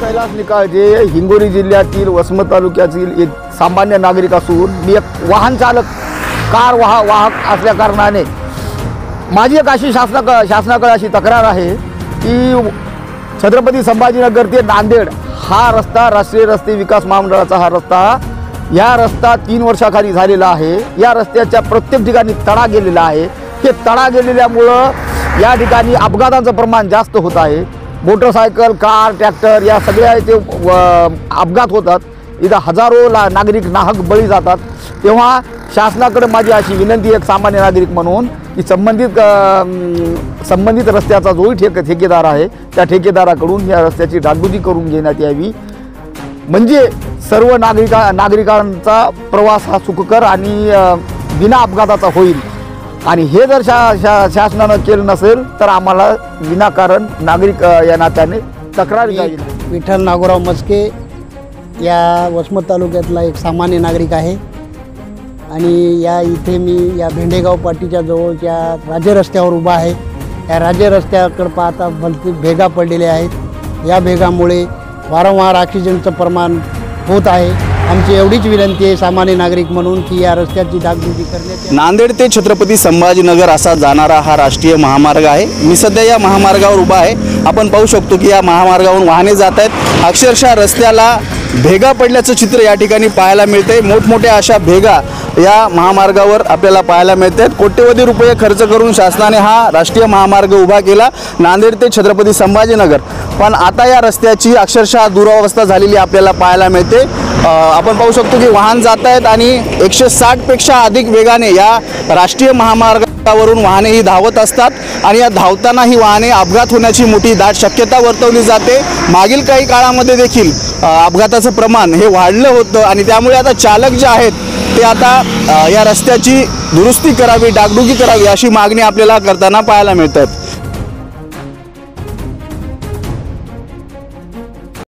कैलास निकाळजे हिंगोली जिल्ह्यातील वसमत तालुक्यातील एक सामान्य नागरिक असून मी एक वाहन चालक कार वाहक असल्या कारणाने माझी एक अशी शासनाकडे अशी तक्रार आहे की छत्रपती संभाजीनगर ते नांदेड हा रस्ता राष्ट्रीय रस्ते विकास महामंडळाचा हा रस्ता 3 वर्षाखाली झालेला आहे। या रस्त्याच्या प्रत्येक ठिकाणी तडा गेलेला आहे। हे तडा गेलेल्यामुळं या ठिकाणी अपघातांचं प्रमाण जास्त होत आहे। मोटरसायकल, कार, ट्रॅक्टर या सगळ्याचे अपघात होतात। इथं हजारो नागरिक नाहक बळी जातात। तेव्हा शासनाकडे माझी अशी विनंती एक सामान्य नागरिक म्हणून की संबंधित रस्त्याचा जोही ठेकेदार आहे त्या ठेकेदाराकडून या रस्त्याची डागडुजी करून घेण्यात यावी, म्हणजे सर्व नागरिकांचा प्रवास हा सुखकर आणि बिना अपघाताचा होईल। आणि हे जर शासनानं केलं नसेल तर आम्हाला विनाकारण नागरिक या नात्याने तक्रार जाईल। विठ्ठल नागोराव मस्के या वसमत तालुक्यातला एक सामान्य नागरिक आहे आणि इथे मी या भेंडेगाव पाटीच्या जवळच्या राज्य रस्त्यावर उभा आहे। या राज्य रस्त्याकडे पाहता भलती भेगा पडलेल्या आहेत। या भेगामुळे वारंवार ॲक्सिडेंटचं प्रमाण होत आहे। आमची एवढीच विनंती आहे सामान्य नागरिक म्हणून की या रस्त्याची डागडुजी करण्यात। नांदेड ते छत्रपती संभाजीनगर असा जाणारा हा राष्ट्रीय महामार्ग आहे। मी सध्या या महामार्गावर उभा आहे। आपण पाहू शकतो की या महामार्गावरून वाहने जात आहेत। अक्षरशः रस्त्याला भेगा पडल्याचं चित्र या ठिकाणी पाहायला मिळते। मोठमोठ्या अशा भेगा या महामार्गावर आपल्याला पाहायला मिळतात। कोट्यवधी रुपये खर्च करून शासनाने हा राष्ट्रीय महामार्ग उभा केला नांदेड ते छत्रपती संभाजीनगर, पण आता या रस्त्याची अक्षरशः दुरावस्था झालेली आपल्याला पाहायला मिळते। आपण पाहू शकतो की वाहन जात आहेत आणि 160 पेक्षा अधिक वेगाने या राष्ट्रीय महामार्गावरून वाहने ही धावत असतात आणि या धावताना ही वाहने अपघात होण्याची मोठी दाट शक्यता वर्तवली जाते। मागील काही काळामध्ये देखील अपघाताचं प्रमाण हे वाढलं होतं आणि त्यामुळे आता चालक जे आहेत ते आता या रस्त्याची दुरुस्ती करावी, डागडुजी करावी अशी मागणी आपल्याला करताना पाहायला मिळतात।